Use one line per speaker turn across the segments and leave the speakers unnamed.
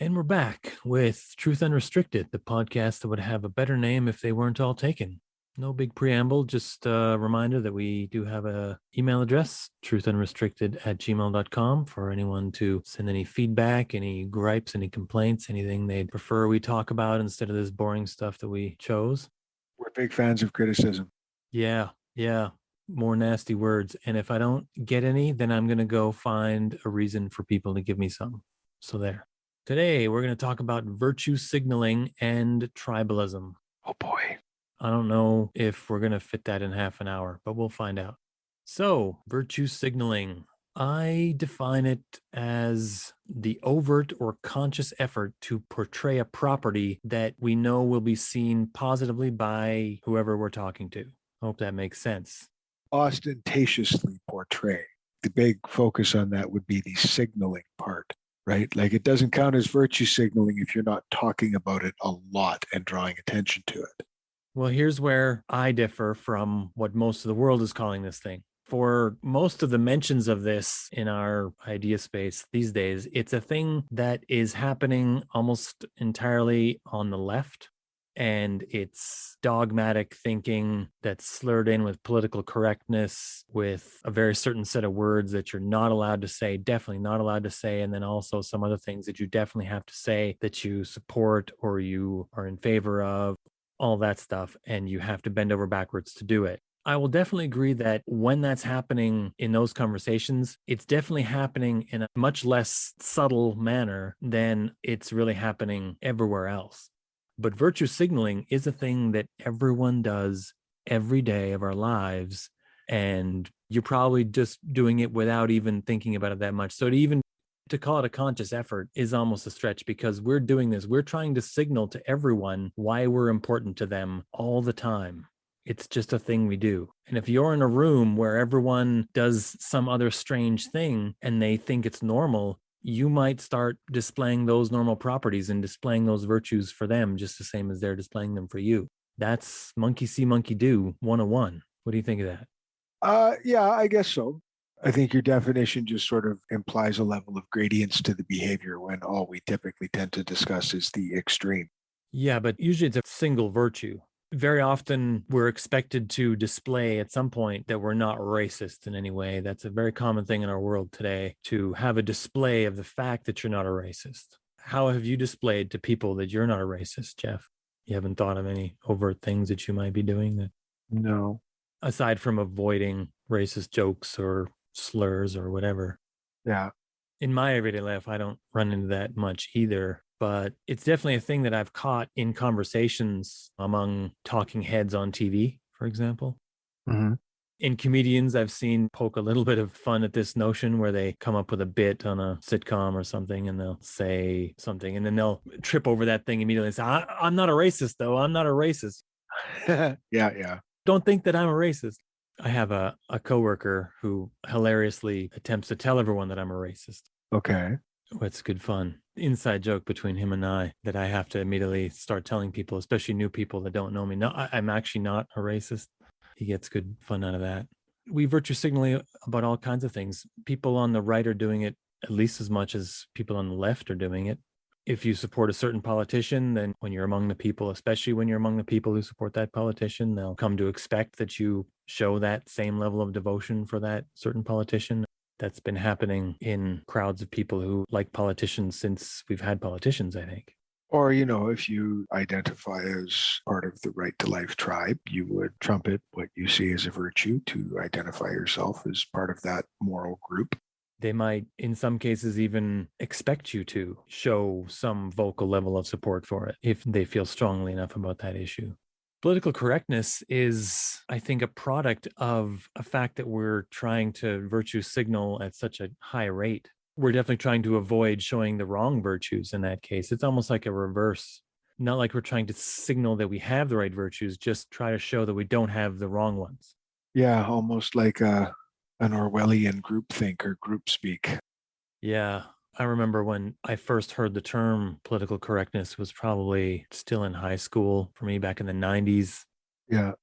And we're back with Truth Unrestricted, the podcast that would have a better name if they weren't all taken. No big preamble, just a reminder that we do have an email address, truthunrestricted@gmail.com, for anyone to send any feedback, any gripes, any complaints, anything they'd prefer we talk about instead of this boring stuff that we chose.
We're big fans of criticism.
Yeah. More nasty words. And if I don't get any, then I'm going to go find a reason for people to give me some. So there. Today, we're going to talk about virtue signaling and tribalism.
Oh boy.
I don't know if we're going to fit that in half an hour, but we'll find out. So, virtue signaling. I define it as the overt or conscious effort to portray a property that we know will be seen positively by whoever we're talking to. Hope that makes sense.
Ostentatiously portray. The big focus on that would be the signaling part, right? Like it doesn't count as virtue signaling if you're not talking about it a lot and drawing attention to it.
Well, here's where I differ from what most of the world is calling this thing. For most of the mentions of this in our idea space these days, it's a thing that is happening almost entirely on the left. And it's dogmatic thinking that's slurred in with political correctness, with a very certain set of words that you're not allowed to say, definitely not allowed to say, and then also some other things that you definitely have to say that you support or you are in favor of, all that stuff, and you have to bend over backwards to do it. I will definitely agree that when that's happening in those conversations, it's definitely happening in a much less subtle manner than it's really happening everywhere else. But virtue signaling is a thing that everyone does every day of our lives. And you're probably just doing it without even thinking about it that much. So to call it a conscious effort is almost a stretch, because we're doing this. We're trying to signal to everyone why we're important to them all the time. It's just a thing we do. And if you're in a room where everyone does some other strange thing and they think it's normal, you might start displaying those normal properties and displaying those virtues for them just the same as they're displaying them for you. That's monkey see, monkey do 101. What do you think of that?
Yeah, I guess so. I think your definition just sort of implies a level of gradients to the behavior when all we typically tend to discuss is the extreme.
Yeah, but usually it's a single virtue. Very often we're expected to display at some point that we're not racist in any way. That's a very common thing in our world today, to have a display of the fact that you're not a racist. How have you displayed to people that you're not a racist, Jeff? You haven't thought of any overt things that you might be doing that?
No.
Aside from avoiding racist jokes or slurs or whatever.
Yeah.
In my everyday life, I don't run into that much either. But it's definitely a thing that I've caught in conversations among talking heads on TV, for example.
Mm-hmm.
In comedians, I've seen poke a little bit of fun at this notion where they come up with a bit on a sitcom or something and they'll say something and then they'll trip over that thing immediately and say, I'm not a racist, though. I'm not a racist.
Yeah.
Don't think that I'm a racist. I have a coworker who hilariously attempts to tell everyone that I'm a racist.
Okay.
It's good fun. Inside joke between him and I that I have to immediately start telling people, especially new people that don't know me. No, I'm actually not a racist. He gets good fun out of that. We virtue signal about all kinds of things. People on the right are doing it at least as much as people on the left are doing it. If you support a certain politician, then when you're among the people, especially when you're among the people who support that politician, they'll come to expect that you show that same level of devotion for that certain politician. That's been happening in crowds of people who like politicians since we've had politicians, I think.
Or, if you identify as part of the Right to Life tribe, you would trumpet what you see as a virtue to identify yourself as part of that moral group.
They might, in some cases, even expect you to show some vocal level of support for it if they feel strongly enough about that issue. Political correctness is, I think, a product of a fact that we're trying to virtue signal at such a high rate. We're definitely trying to avoid showing the wrong virtues in that case. It's almost like a reverse. Not like we're trying to signal that we have the right virtues, just try to show that we don't have the wrong ones.
Yeah, almost like an Orwellian groupthink or group speak.
Yeah. I remember when I first heard the term political correctness was probably still in high school for me back in the 90s.
Yeah.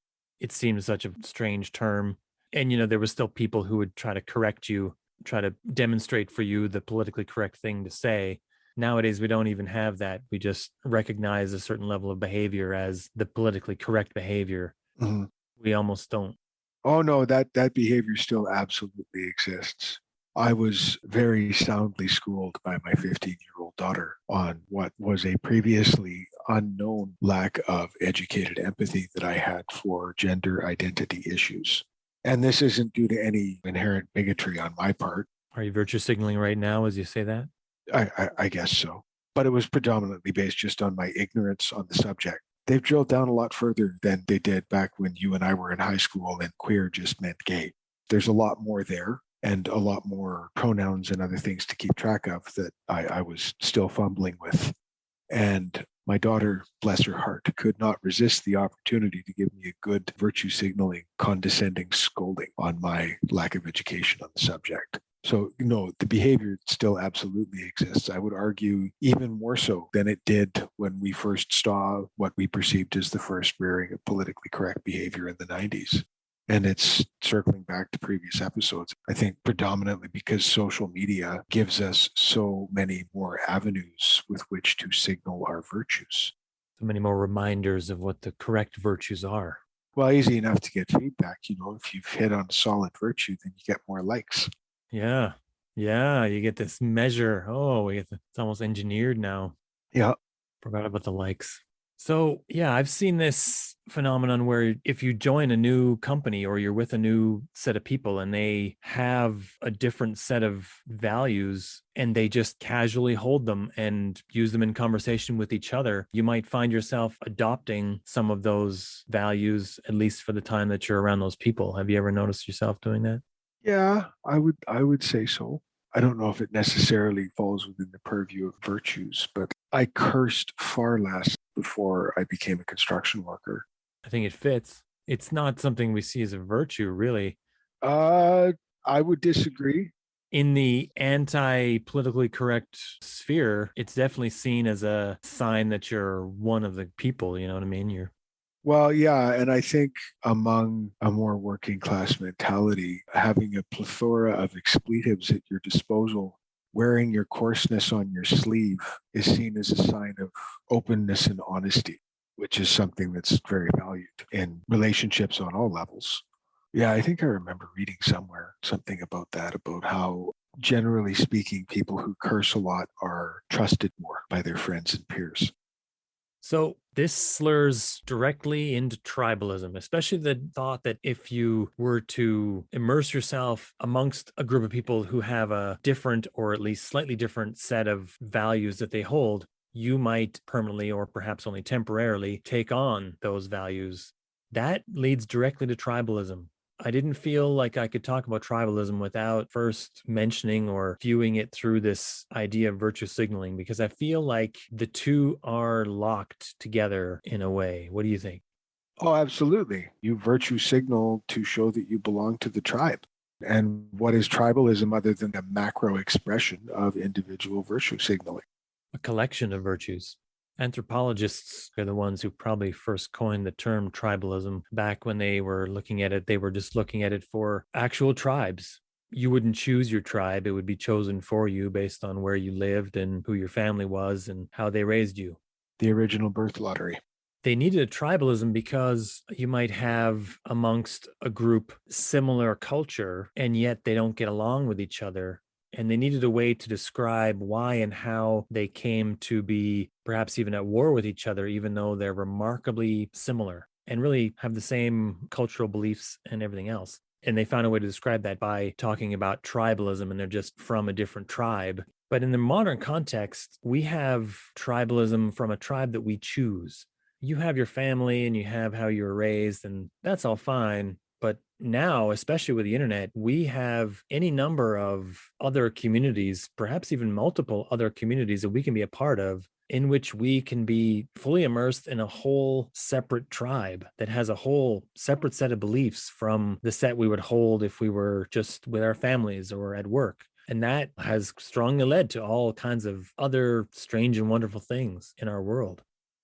It seemed such a strange term. And, there were still people who would try to correct you, try to demonstrate for you the politically correct thing to say. Nowadays, we don't even have that. We just recognize a certain level of behavior as the politically correct behavior.
Mhm.
We almost don't.
Oh no, that behavior still absolutely exists. I was very soundly schooled by my 15-year-old daughter on what was a previously unknown lack of educated empathy that I had for gender identity issues. And this isn't due to any inherent bigotry on my part.
Are you virtue signaling right now as you say that?
I guess so. But it was predominantly based just on my ignorance on the subject. They've drilled down a lot further than they did back when you and I were in high school and queer just meant gay. There's a lot more there and a lot more pronouns and other things to keep track of that I was still fumbling with. And my daughter, bless her heart, could not resist the opportunity to give me a good virtue signaling, condescending scolding on my lack of education on the subject. So, no, the behavior still absolutely exists. I would argue even more so than it did when we first saw what we perceived as the first rearing of politically correct behavior in the 90s. And it's circling back to previous episodes, I think predominantly because social media gives us so many more avenues with which to signal our virtues.
So many more reminders of what the correct virtues are.
Well, easy enough to get feedback. If you've hit on a solid virtue, then you get more likes.
Yeah. Yeah. You get this measure. Oh, it's almost engineered now.
Yeah.
Forgot about the likes. So, yeah, I've seen this phenomenon where if you join a new company or you're with a new set of people and they have a different set of values and they just casually hold them and use them in conversation with each other, you might find yourself adopting some of those values, at least for the time that you're around those people. Have you ever noticed yourself doing that?
Yeah, I would say so. I don't know if it necessarily falls within the purview of virtues, but I cursed far less before I became a construction worker.
I think it fits. It's not something we see as a virtue, really.
Uh, I would disagree.
In the anti-politically correct sphere, it's definitely seen as a sign that you're one of the people. You know what I mean?
Well, yeah, and I think among a more working class mentality, having a plethora of expletives at your disposal, wearing your coarseness on your sleeve is seen as a sign of openness and honesty, which is something that's very valued in relationships on all levels. Yeah, I think I remember reading somewhere something about that, about how generally speaking, people who curse a lot are trusted more by their friends and peers.
So this slurs directly into tribalism, especially the thought that if you were to immerse yourself amongst a group of people who have a different or at least slightly different set of values that they hold, you might permanently or perhaps only temporarily take on those values. That leads directly to tribalism. I didn't feel like I could talk about tribalism without first mentioning or viewing it through this idea of virtue signaling, because I feel like the two are locked together in a way. What do you think?
Oh, absolutely. You virtue signal to show that you belong to the tribe. And what is tribalism other than a macro expression of individual virtue signaling?
A collection of virtues. Anthropologists are the ones who probably first coined the term tribalism. Back when they were looking at it, they were just looking at it for actual tribes. You wouldn't choose your tribe, it would be chosen for you based on where you lived and who your family was and how they raised you.
The original birth lottery.
They needed a tribalism because you might have amongst a group similar culture and yet they don't get along with each other. And they needed a way to describe why and how they came to be perhaps even at war with each other, even though they're remarkably similar and really have the same cultural beliefs and everything else. And they found a way to describe that by talking about tribalism, and they're just from a different tribe. But in the modern context, we have tribalism from a tribe that we choose. You have your family and you have how you were raised, and that's all fine. But now, especially with the internet, we have any number of other communities, perhaps even multiple other communities that we can be a part of, in which we can be fully immersed in a whole separate tribe that has a whole separate set of beliefs from the set we would hold if we were just with our families or at work. And that has strongly led to all kinds of other strange and wonderful things in our world.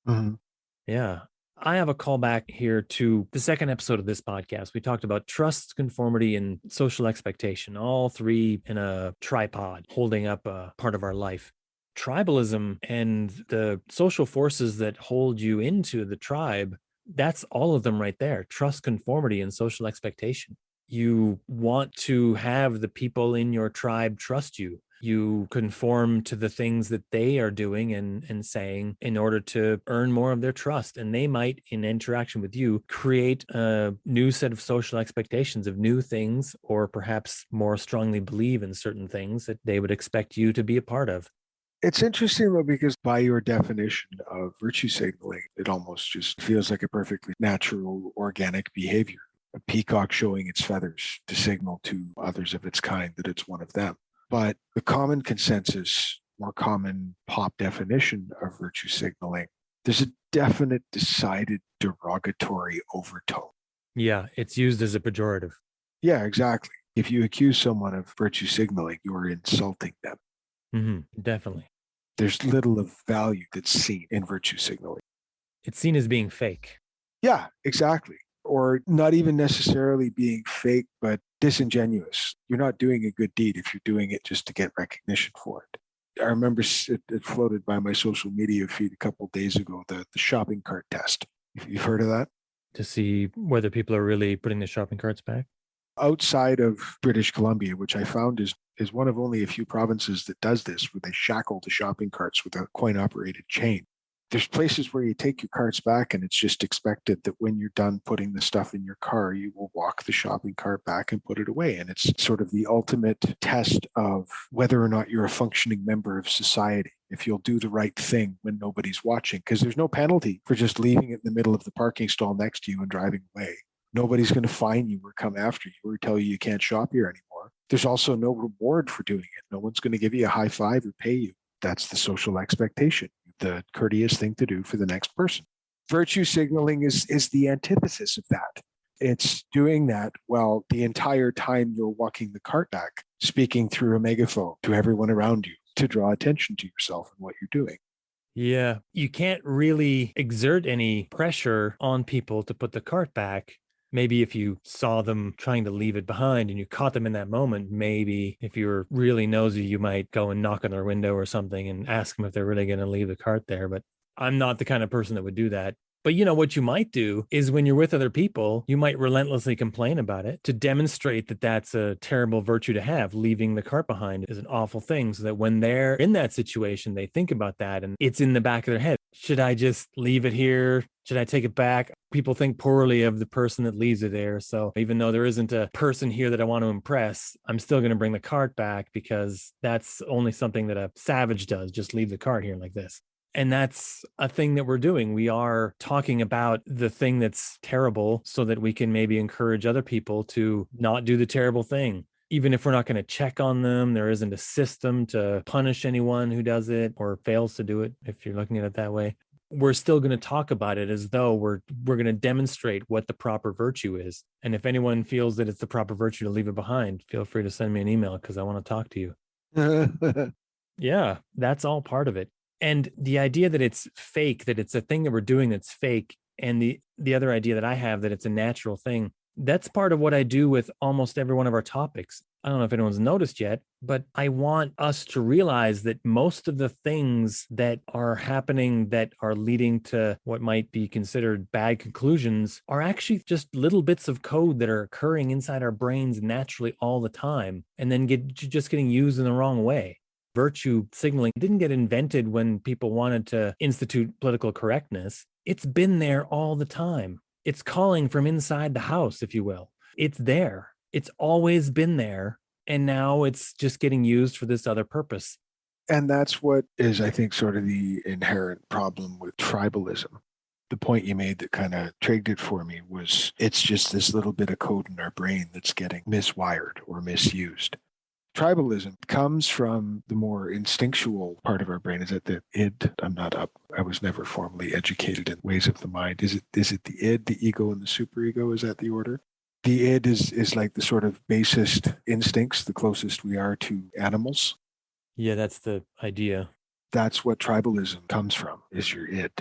Mhm.
Yeah. I have a callback here to the second episode of this podcast. We talked about trust, conformity, and social expectation, all three in a tripod holding up a part of our life. Tribalism and the social forces that hold you into the tribe, that's all of them right there. Trust, conformity, and social expectation. You want to have the people in your tribe trust you. You conform to the things that they are doing and saying in order to earn more of their trust. And they might, in interaction with you, create a new set of social expectations of new things, or perhaps more strongly believe in certain things that they would expect you to be a part of.
It's interesting though, because by your definition of virtue signaling, it almost just feels like a perfectly natural, organic behavior. A peacock showing its feathers to signal to others of its kind that it's one of them. But the common consensus, more common pop definition of virtue signaling, there's a definite, decided derogatory overtone.
Yeah, it's used as a pejorative.
Yeah, exactly. If you accuse someone of virtue signaling, you are insulting them.
Definitely.
There's little of value that's seen in virtue signaling.
It's seen as being fake.
Yeah, exactly. Or not even necessarily being fake, but disingenuous. You're not doing a good deed if you're doing it just to get recognition for it. I remember it floated by my social media feed a couple of days ago, the shopping cart test. You've heard of that?
To see whether people are really putting the shopping carts back.
Outside of British Columbia, which I found is one of only a few provinces that does this, where they shackle the shopping carts with a coin-operated chain. There's places where you take your carts back and it's just expected that when you're done putting the stuff in your car, you will walk the shopping cart back and put it away. And it's sort of the ultimate test of whether or not you're a functioning member of society, if you'll do the right thing when nobody's watching, because there's no penalty for just leaving it in the middle of the parking stall next to you and driving away. Nobody's going to fine you or come after you or tell you you can't shop here anymore. There's also no reward for doing it. No one's going to give you a high five or pay you. That's the social expectation, the courteous thing to do for the next person. Virtue signaling is the antithesis of that. It's doing that while the entire time you're walking the cart back, speaking through a megaphone to everyone around you to draw attention to yourself and what you're doing.
Yeah, you can't really exert any pressure on people to put the cart back. Maybe if you saw them trying to leave it behind and you caught them in that moment, maybe if you were really nosy, you might go and knock on their window or something and ask them if they're really going to leave the cart there. But I'm not the kind of person that would do that. But what you might do is when you're with other people, you might relentlessly complain about it to demonstrate that that's a terrible virtue to have. Leaving the cart behind is an awful thing, so that when they're in that situation, they think about that and it's in the back of their head. Should I just leave it here? Should I take it back? People think poorly of the person that leaves it there. So even though there isn't a person here that I want to impress, I'm still going to bring the cart back because that's only something that a savage does. Just leave the cart here like this. And that's a thing that we're doing. We are talking about the thing that's terrible so that we can maybe encourage other people to not do the terrible thing. Even if we're not going to check on them, there isn't a system to punish anyone who does it or fails to do it, if you're looking at it that way. We're still going to talk about it as though we're going to demonstrate what the proper virtue is. And if anyone feels that it's the proper virtue to leave it behind, feel free to send me an email because I want to talk to you. Yeah, that's all part of it. And the idea that it's fake, that it's a thing that we're doing that's fake, and the other idea that I have that it's a natural thing, that's part of what I do with almost every one of our topics. I don't know if anyone's noticed yet, but I want us to realize that most of the things that are happening that are leading to what might be considered bad conclusions are actually just little bits of code that are occurring inside our brains naturally all the time, and then just getting used in the wrong way. Virtue signaling didn't get invented when people wanted to institute political correctness. It's been there all the time. It's calling from inside the house, if you will. It's there. It's always been there. And now it's just getting used for this other purpose.
And that's what is, I think, sort of the inherent problem with tribalism. The point you made that kind of trigged it for me was it's just this little bit of code in our brain that's getting miswired or misused. Tribalism comes from the more instinctual part of our brain. Is it the id? I was never formally educated in ways of the mind. Is it the id, the ego, and the superego? Is that the order? The id is like the sort of basest instincts, the closest we are to animals.
Yeah, that's the idea.
That's what tribalism comes from, is your id.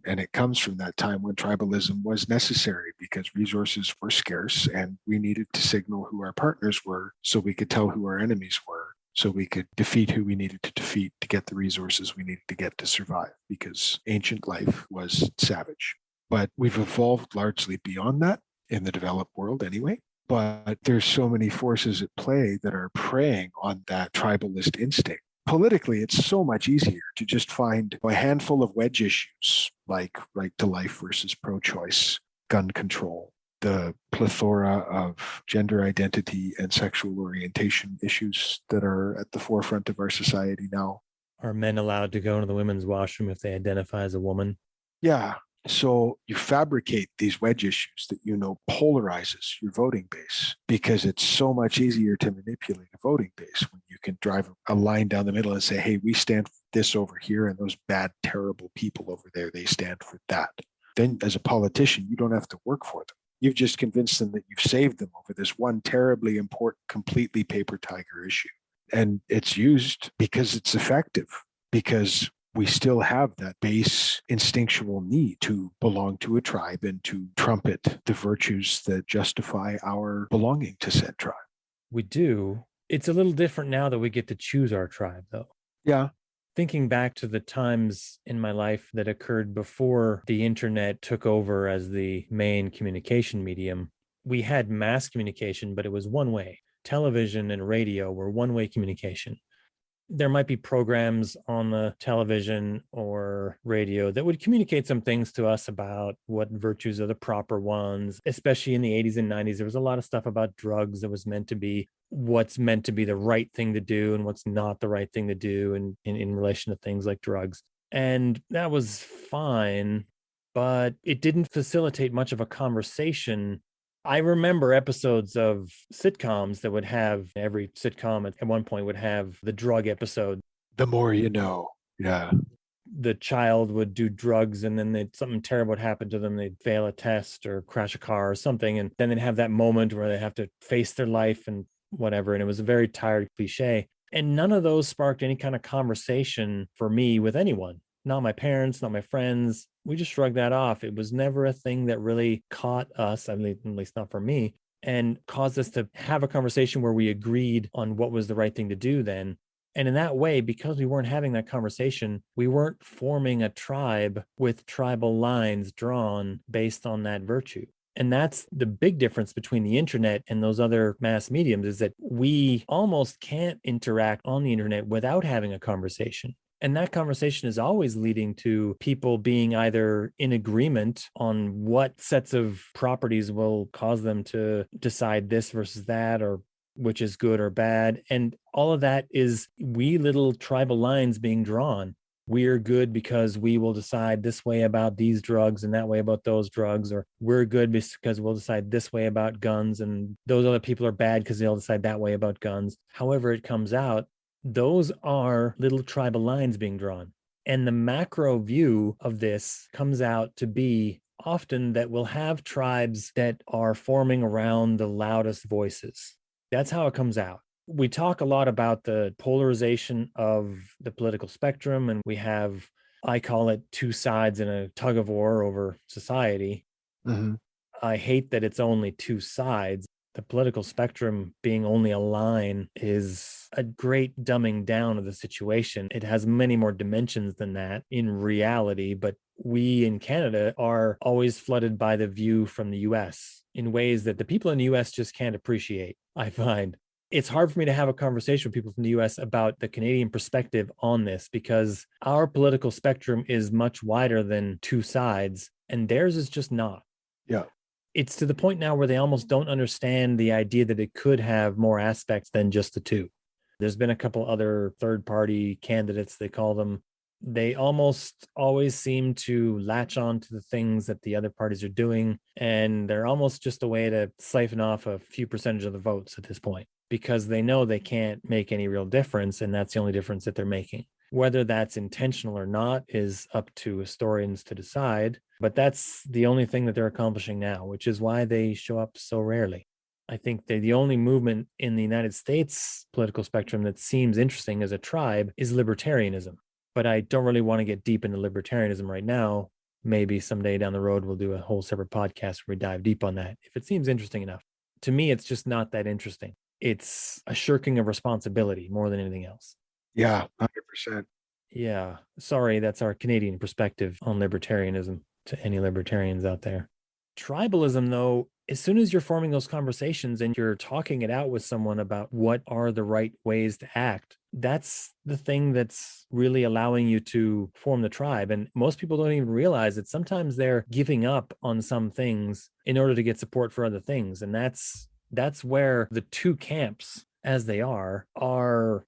And it comes from that time when tribalism was necessary because resources were scarce and we needed to signal who our partners were so we could tell who our enemies were so we could defeat who we needed to defeat to get the resources we needed to get to survive, because ancient life was savage. But we've evolved largely beyond that in the developed world anyway. But there's so many forces at play that are preying on that tribalist instinct. Politically, it's so much easier to just find a handful of wedge issues like right to life versus pro-choice, gun control, the plethora of gender identity and sexual orientation issues that are at the forefront of our society now.
Are men allowed to go into the women's washroom if they identify as a woman?
Yeah. So you fabricate these wedge issues that polarizes your voting base, because it's so much easier to manipulate a voting base when you can drive a line down the middle and say, hey, we stand for this over here, and those bad, terrible people over there, they stand for that. Then as a politician, you don't have to work for them. You've just convinced them that you've saved them over this one terribly important, completely paper tiger issue. And it's used because it's effective, because we still have that base instinctual need to belong to a tribe and to trumpet the virtues that justify our belonging to said tribe.
We do. It's a little different now that we get to choose our tribe, though.
Yeah.
Thinking back to the times in my life that occurred before the internet took over as the main communication medium, we had mass communication, but it was one way. Television and radio were one-way communication. There might be programs on the television or radio that would communicate some things to us about what virtues are the proper ones, especially in the 80s and 90s. There was a lot of stuff about drugs that was meant to be what's meant to be the right thing to do and what's not the right thing to do in relation to things like drugs. And that was fine, but it didn't facilitate much of a conversation. I remember episodes of sitcoms that would have, every sitcom at one point would have the drug episode.
The more you know. Yeah.
The child would do drugs and then something terrible would happen to them. They'd fail a test or crash a car or something. And then they'd have that moment where they have to face their life and whatever. And it was a very tired cliche. And none of those sparked any kind of conversation for me with anyone. Not my parents, not my friends. We just shrugged that off. It was never a thing that really caught us, at least not for me, and caused us to have a conversation where we agreed on what was the right thing to do then. And in that way, because we weren't having that conversation, we weren't forming a tribe with tribal lines drawn based on that virtue. And that's the big difference between the internet and those other mass mediums, is that we almost can't interact on the internet without having a conversation. And that conversation is always leading to people being either in agreement on what sets of properties will cause them to decide this versus that, or which is good or bad. And all of that is wee little tribal lines being drawn. We're good because we will decide this way about these drugs and that way about those drugs, or we're good because we'll decide this way about guns, and those other people are bad because they'll decide that way about guns. However it comes out, those are little tribal lines being drawn. And the macro view of this comes out to be often that we'll have tribes that are forming around the loudest voices. That's how it comes out. We talk a lot about the polarization of the political spectrum, and we have, I call it, two sides in a tug of war over society.
Mm-hmm.
I hate that it's only two sides. The political spectrum being only a line is a great dumbing down of the situation. It has many more dimensions than that in reality, but we in Canada are always flooded by the view from the US in ways that the people in the US just can't appreciate, I find. It's hard for me to have a conversation with people from the US about the Canadian perspective on this, because our political spectrum is much wider than two sides, and theirs is just not.
Yeah.
It's to the point now where they almost don't understand the idea that it could have more aspects than just the two. There's been a couple other third-party candidates, they call them. They almost always seem to latch on to the things that the other parties are doing, and they're almost just a way to siphon off a few percentage of the votes at this point, because they know they can't make any real difference, and that's the only difference that they're making. Whether that's intentional or not is up to historians to decide, but that's the only thing that they're accomplishing now, which is why they show up so rarely. I think the only movement in the United States political spectrum that seems interesting as a tribe is libertarianism. But I don't really want to get deep into libertarianism right now. Maybe someday down the road, we'll do a whole separate podcast where we dive deep on that, if it seems interesting enough. To me, it's just not that interesting. It's a shirking of responsibility more than anything else.
Yeah, 100%.
Yeah. Sorry, that's our Canadian perspective on libertarianism to any libertarians out there. Tribalism, though, as soon as you're forming those conversations and you're talking it out with someone about what are the right ways to act, that's the thing that's really allowing you to form the tribe. And most people don't even realize that sometimes they're giving up on some things in order to get support for other things. And that's where the two camps as they are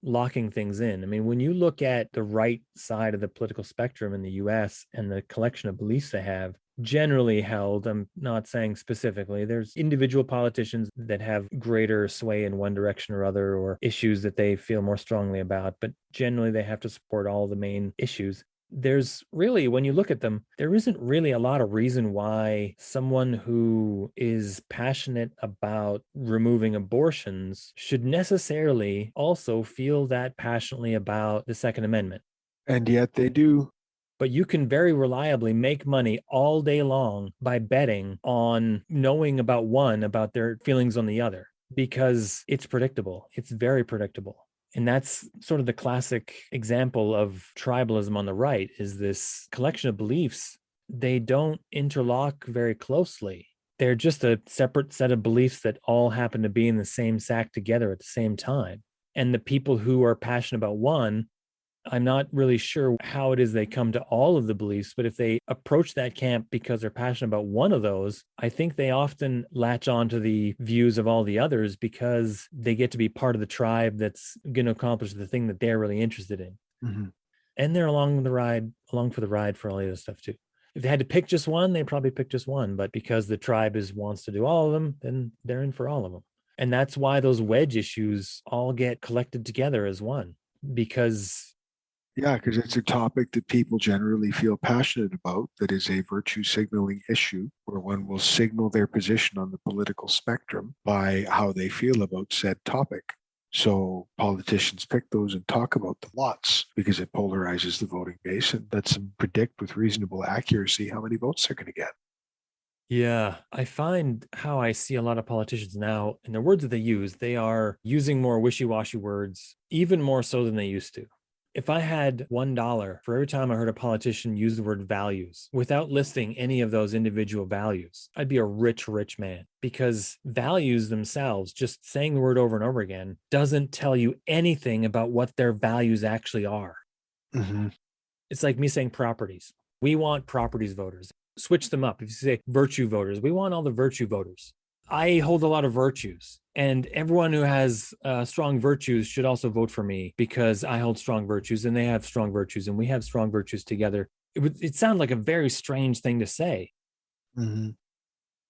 locking things in. I mean, when you look at the right side of the political spectrum in the US and the collection of beliefs they have, generally held, I'm not saying specifically, there's individual politicians that have greater sway in one direction or other, or issues that they feel more strongly about, but generally they have to support all the main issues. There's really, when you look at them, there isn't really a lot of reason why someone who is passionate about removing abortions should necessarily also feel that passionately about the Second Amendment.
And yet they do.
But you can very reliably make money all day long by betting on knowing about one, about their feelings on the other, because it's predictable. It's very predictable. And that's sort of the classic example of tribalism on the right, is this collection of beliefs. They don't interlock very closely. They're just a separate set of beliefs that all happen to be in the same sack together at the same time. And the people who are passionate about one, I'm not really sure how it is they come to all of the beliefs, but if they approach that camp because they're passionate about one of those, I think they often latch on to the views of all the others because they get to be part of the tribe that's going to accomplish the thing that they're really interested in.
Mm-hmm.
And they're along for the ride for all the other stuff too. If they had to pick just one, they'd probably pick just one. But because the tribe wants to do all of them, then they're in for all of them. And that's why those wedge issues all get collected together as one, because
it's a topic that people generally feel passionate about, that is a virtue signaling issue where one will signal their position on the political spectrum by how they feel about said topic. So politicians pick those and talk about them lots because it polarizes the voting base and lets them predict with reasonable accuracy how many votes they're going to get.
Yeah, I find how I see a lot of politicians now, and the words that they use, they are using more wishy-washy words, even more so than they used to. If I had $1 for every time I heard a politician use the word values without listing any of those individual values, I'd be a rich, rich man, because values themselves, just saying the word over and over again, doesn't tell you anything about what their values actually are.
Mm-hmm.
It's like me saying properties. We want properties voters. Switch them up. If you say virtue voters, we want all the virtue voters. I hold a lot of virtues, and everyone who has strong virtues should also vote for me because I hold strong virtues and they have strong virtues and we have strong virtues together. It sounded like a very strange thing to say.
Mm-hmm.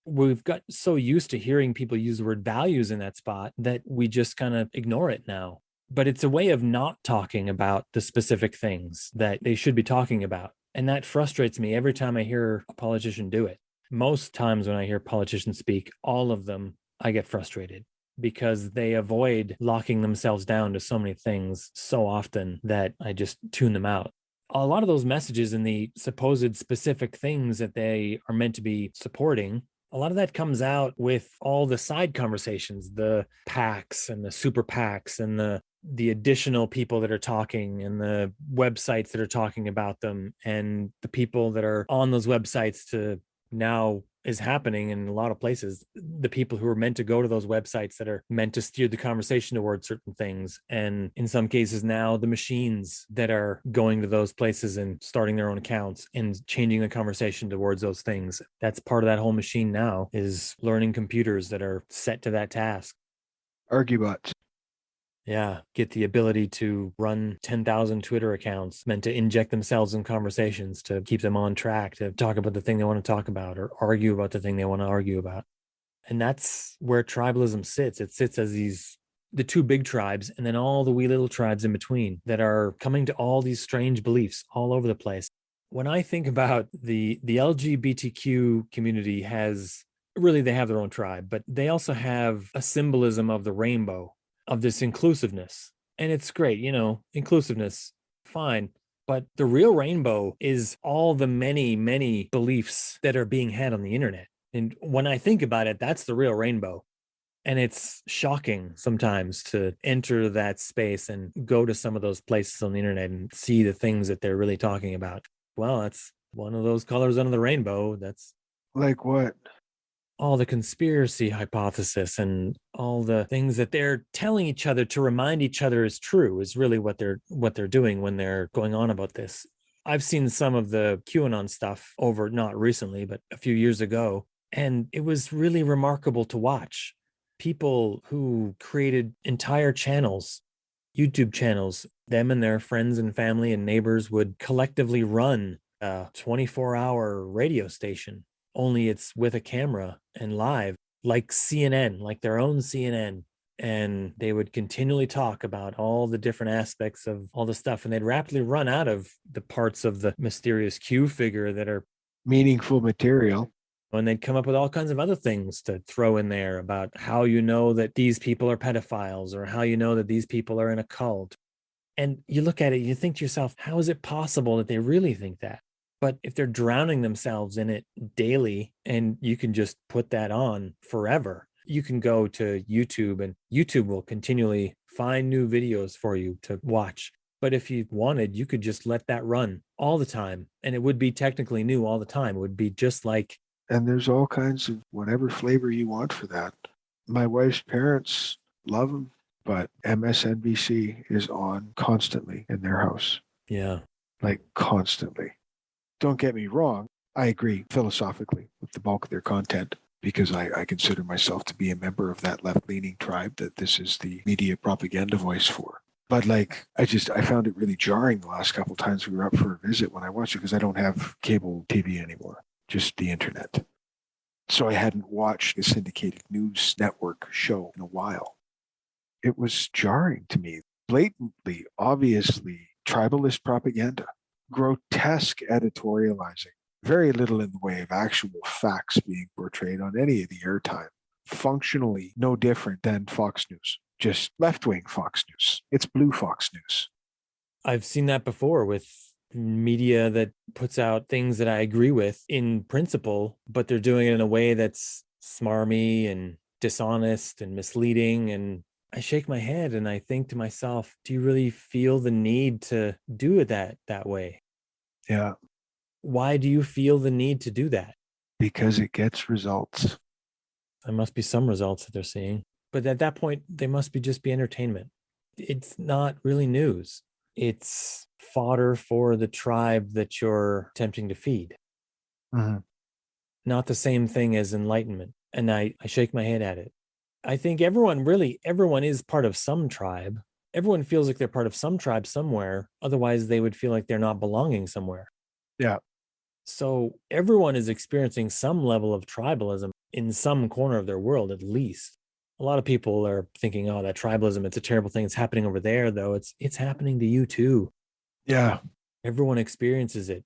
We've got so used to hearing people use the word values in that spot that we just kind of ignore it now. But it's a way of not talking about the specific things that they should be talking about. And that frustrates me every time I hear a politician do it. Most times when I hear politicians speak, all of them, I get frustrated because they avoid locking themselves down to so many things so often that I just tune them out. A lot of those messages and the supposed specific things that they are meant to be supporting, a lot of that comes out with all the side conversations, the PACs and the super PACs and the additional people that are talking and the websites that are talking about them and the people that are on those websites to now is happening in a lot of places. The people who are meant to go to those websites that are meant to steer the conversation towards certain things. And in some cases now, the machines that are going to those places and starting their own accounts and changing the conversation towards those things. That's part of that whole machine now, is learning computers that are set to that task.
Argubots.
Yeah, get the ability to run 10,000 Twitter accounts meant to inject themselves in conversations to keep them on track, to talk about the thing they want to talk about or argue about the thing they want to argue about. And that's where tribalism sits. It sits as the two big tribes and then all the wee little tribes in between that are coming to all these strange beliefs all over the place. When I think about the LGBTQ community, they have their own tribe, but they also have a symbolism of the rainbow, of this inclusiveness. And it's great, inclusiveness, fine. But the real rainbow is all the many, many beliefs that are being had on the internet. And when I think about it, that's the real rainbow. And it's shocking sometimes to enter that space and go to some of those places on the internet and see the things that they're really talking about. Well, that's one of those colors under the rainbow. That's
Like what?
all the conspiracy hypothesis and all the things that they're telling each other to remind each other is true is really what they're doing when they're going on about this. I've seen some of the QAnon stuff over, not recently, but a few years ago, and it was really remarkable to watch. People who created entire channels, YouTube channels, them and their friends and family and neighbors would collectively run a 24-hour radio station, only it's with a camera and live, like CNN, like their own CNN. And they would continually talk about all the different aspects of all the stuff. And they'd rapidly run out of the parts of the mysterious Q figure that are
Meaningful material.
and they'd come up with all kinds of other things to throw in there about how you know that these people are pedophiles or how you know that these people are in a cult. And you look at it, you think to yourself, how is it possible that they really think that? But if they're drowning themselves in it daily and you can just put that on forever, you can go to YouTube and YouTube will continually find new videos for you to watch. But if you wanted, you could just let that run all the time and it would be technically new all the time. It would be just like.
And there's all kinds of whatever flavor you want for that. My wife's parents love them, but MSNBC is on constantly in their house.
Yeah.
Like constantly. Don't get me wrong. I agree philosophically with the bulk of their content because I consider myself to be a member of that left-leaning tribe that this is the media propaganda voice for. But like, I found it really jarring the last couple of times we were up for a visit when I watched it because I don't have cable TV anymore, just the internet. So I hadn't watched a syndicated news network show in a while. It was jarring to me. Blatantly, obviously, tribalist propaganda, grotesque editorializing, very little in the way of actual facts being portrayed on any of the airtime. Functionally no different than Fox News, just left-wing Fox News. It's blue Fox News.
I've seen that before with media that puts out things that I agree with in principle, but they're doing it in a way that's smarmy and dishonest and misleading. And I shake my head and I think to myself, do you really feel the need to do it that way?
Yeah.
Why do you feel the need to do that?
Because it gets results.
There must be some results that they're seeing. But at that point, they must just be entertainment. It's not really news. It's fodder for the tribe that you're attempting to feed.
Mm-hmm.
Not the same thing as enlightenment. And I shake my head at it. I think everyone is part of some tribe. Everyone feels like they're part of some tribe somewhere. Otherwise, they would feel like they're not belonging somewhere.
Yeah.
So everyone is experiencing some level of tribalism in some corner of their world, at least. A lot of people are thinking, oh, that tribalism, it's a terrible thing. It's happening over there, though. It's happening to you, too.
Yeah.
Everyone experiences it.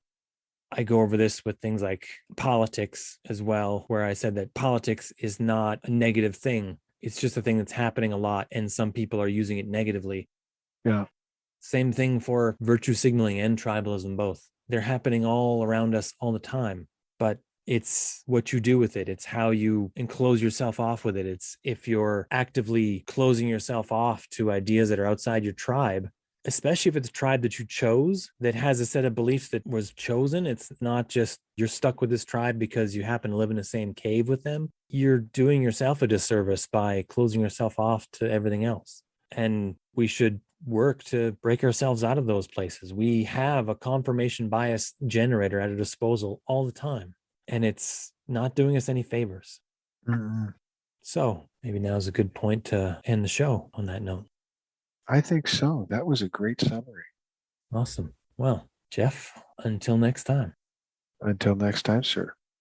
I go over this with things like politics as well, where I said that politics is not a negative thing. It's just a thing that's happening a lot, and some people are using it negatively.
Yeah.
Same thing for virtue signaling and tribalism, both. They're happening all around us all the time, but it's what you do with it. It's how you enclose yourself off with it. It's if you're actively closing yourself off to ideas that are outside your tribe, especially if it's a tribe that you chose that has a set of beliefs that was chosen. It's not just you're stuck with this tribe because you happen to live in the same cave with them. You're doing yourself a disservice by closing yourself off to everything else. And we should work to break ourselves out of those places. We have a confirmation bias generator at our disposal all the time, and it's not doing us any favors.
Mm-hmm.
So maybe now's a good point to end the show on that note.
I think so. That was a great summary.
Awesome. Well, Jeff, until next time.
Until next time, sir.